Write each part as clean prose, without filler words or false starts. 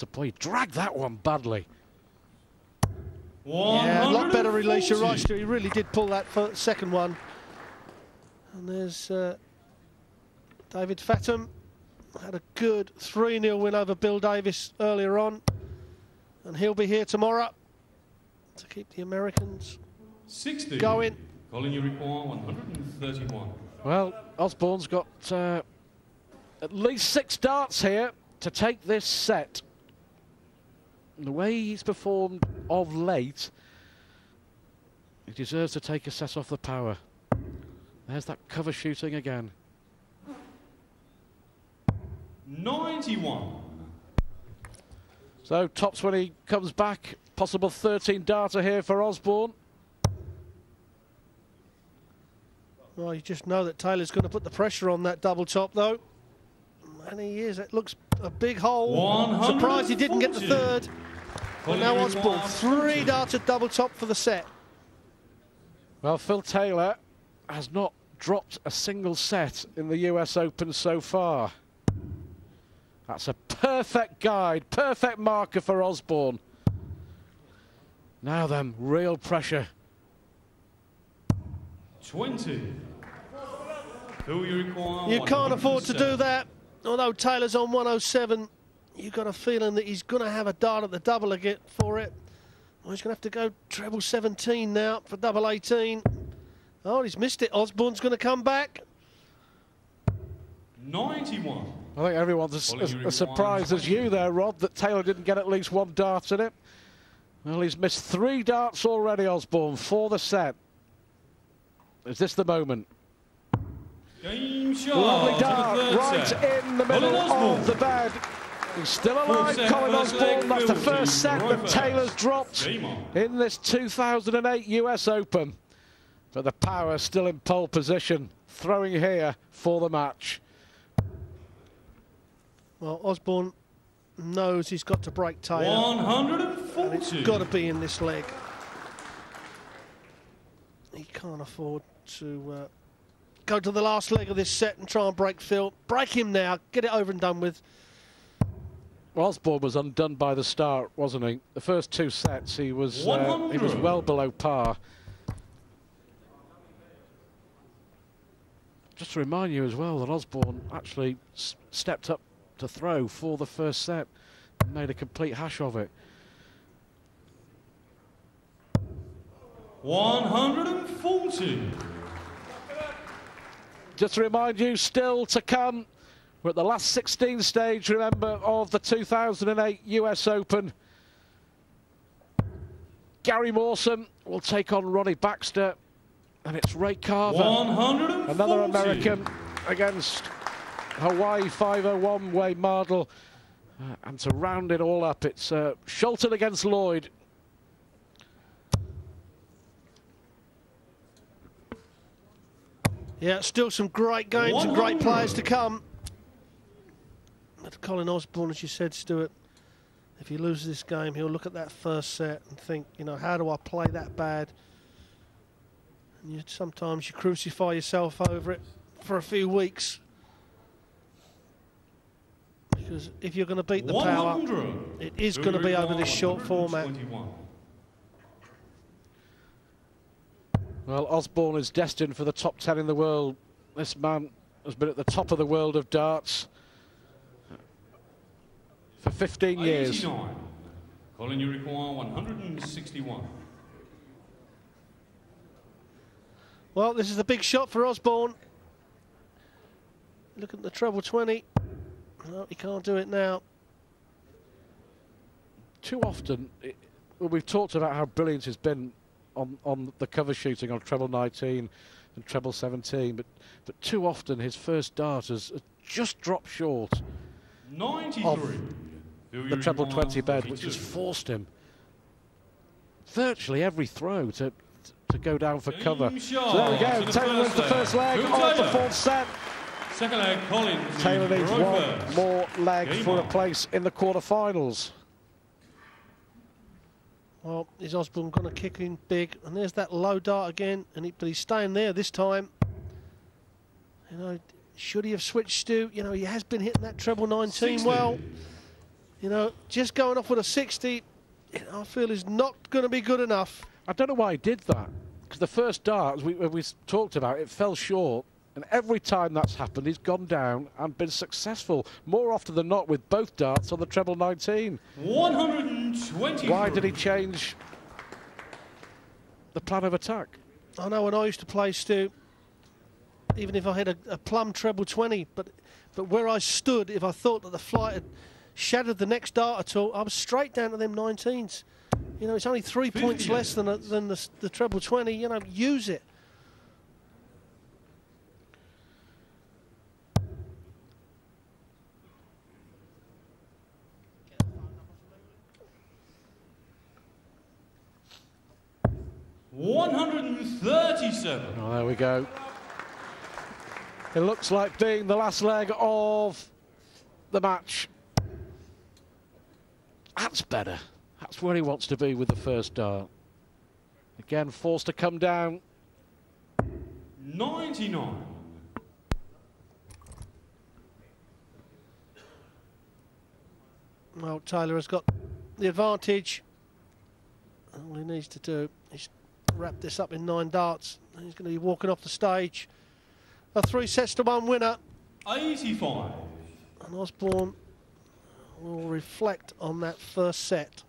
boy, he dragged that one badly. Yeah, a lot better release. You're right, Stu. He really did pull that second one. And there's David Fathom. Had a good 3-0 win over Bill Davis earlier on. And he'll be here tomorrow to keep the Americans 60. Going. Colin, you require 131. Well, Osborne's got at least 6 darts here to take this set. The way he's performed of late, he deserves to take a set off the power. There's that cover shooting again. 91. So tops when he comes back. Possible 13 darter here for Osborne. Well, you just know that Taylor's going to put the pressure on that double top, though. And he is. It looks a big hole. Surprised he didn't get the third. But now Osborne, 3 darted double top for the set. Well, Phil Taylor has not dropped a single set in the US Open so far. That's a perfect guide, perfect marker for Osborne. Now then, real pressure. 20. Who you require? You can't afford to do that. Although Taylor's on 107, you've got a feeling that he's going to have a dart at the double again for it. Well, he's going to have to go treble 17 now for double 18. Oh, he's missed it. Osborne's going to come back. 91. I think everyone's as surprised as you there, Rod, that Taylor didn't get at least 1 dart in it. Well, he's missed 3 darts already, Osborne, for the set. Is this the moment? Game shot. Lovely dart, right set. in the middle of the bed. He's still alive, Colin Osborne. That's the first set that Taylor's dropped in this 2008 US Open. But the power still in pole position, throwing here for the match. Well, Osborne knows he's got to break Taylor. 140. And it's got to be in this leg. He can't afford to go to the last leg of this set and try and break Phil. Break him now. Get it over and done with. Osborne was undone by the start, wasn't he? The first 2 sets, he was well below par. Just to remind you as well that Osborne actually stepped up to throw for the first set and made a complete hash of it. 140. Just to remind you, still to come, we're at the last 16 stage, remember, of the 2008 US Open. Gary Mawson will take on Ronnie Baxter, and it's Ray Carver, another American, against Hawaii 501 Wade Mardle. And to round it all up, it's Shelton against Lloyd. Yeah, still some great games and great players to come. But Colin Osborne, as you said, Stuart, if he loses this game, he'll look at that first set and think, you know, how do I play that bad? And sometimes you crucify yourself over it for a few weeks. Because if you're going to beat the power, it is going to be over this short format. Well, Osborne is destined for the top 10 in the world. This man has been at the top of the world of darts for 15 years. Colin, you require 161. Well, this is the big shot for Osborne. Look at the treble 20. No, he can't do it now. Too often, we've talked about how brilliant he's been on the cover shooting on treble 19 and treble 17, but too often his first dart has just dropped short 93 of the treble 20 bed, which has forced him virtually every throw to go down for cover. So there we go, Taylor wins the first leg of the 4th set. Second leg, Colin. Taylor needs one more leg for a place in the quarterfinals. Well, is Osborne going to kick in big? And there's that low dart again, but he's staying there this time. You know, should he have switched, Stu? You know, he has been hitting that treble 19 well. You know, just going off with a 60, I feel is not going to be good enough. I don't know why he did that, because the first dart, as we talked about, it fell short. And every time that's happened, he's gone down and been successful, more often than not, with both darts on the treble 19. 120. Why did he change the plan of attack? I know when I used to play, Stu, even if I had a plumb treble 20, but where I stood, if I thought that the flight had shattered the next dart at all, I was straight down to them 19s. You know, it's only 3 points less than the treble 20. You know, use it. $137. Oh, there we go. It looks like being the last leg of the match. That's better. That's where he wants to be with the first dart. Again, forced to come down. 99. Well, Taylor has got the advantage. All he needs to do is wrap this up in 9 darts. And he's going to be walking off the stage. A 3-1 winner. 85. And Osborne will reflect on that first set.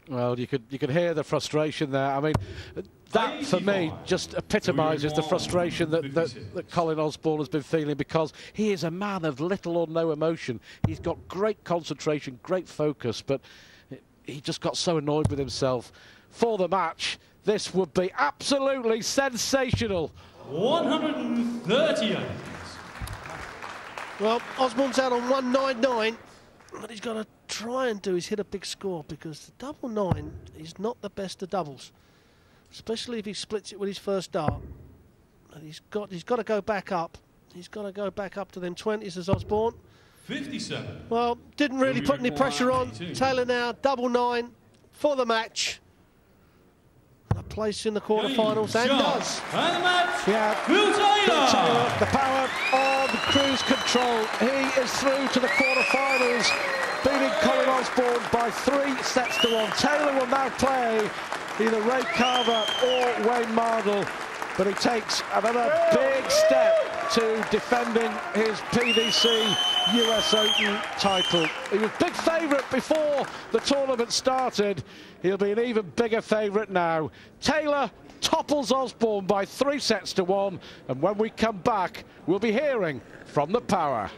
Well, you could hear the frustration there. I mean, that for me just epitomises the frustration that Colin Osborne has been feeling, because he is a man of little or no emotion. He's got great concentration, great focus, but he just got so annoyed with himself. For the match, this would be absolutely sensational. 138. Well, Osborne's out on 199, but he's got to try and hit a big score, because the double 9 is not the best of doubles, especially if he splits it with his first dart. And he's got to go back up. He's got to go back up to them 20s as Osborne. 57. Well, didn't really put any pressure on. Taylor now, double 9 for the match. And a place in the quarterfinals, and does. And the match, Yeah. Will Taylor. The power of cruise control. He is through to the quarterfinals, beating Colin Osborne by 3-1. Taylor will now play either Ray Carver or Wayne Mardle, but he takes another big step to defending his PDC US Open title. He was big favourite before the tournament started. He'll be an even bigger favourite now. Taylor topples Osborne by 3-1, and when we come back, we'll be hearing from the power.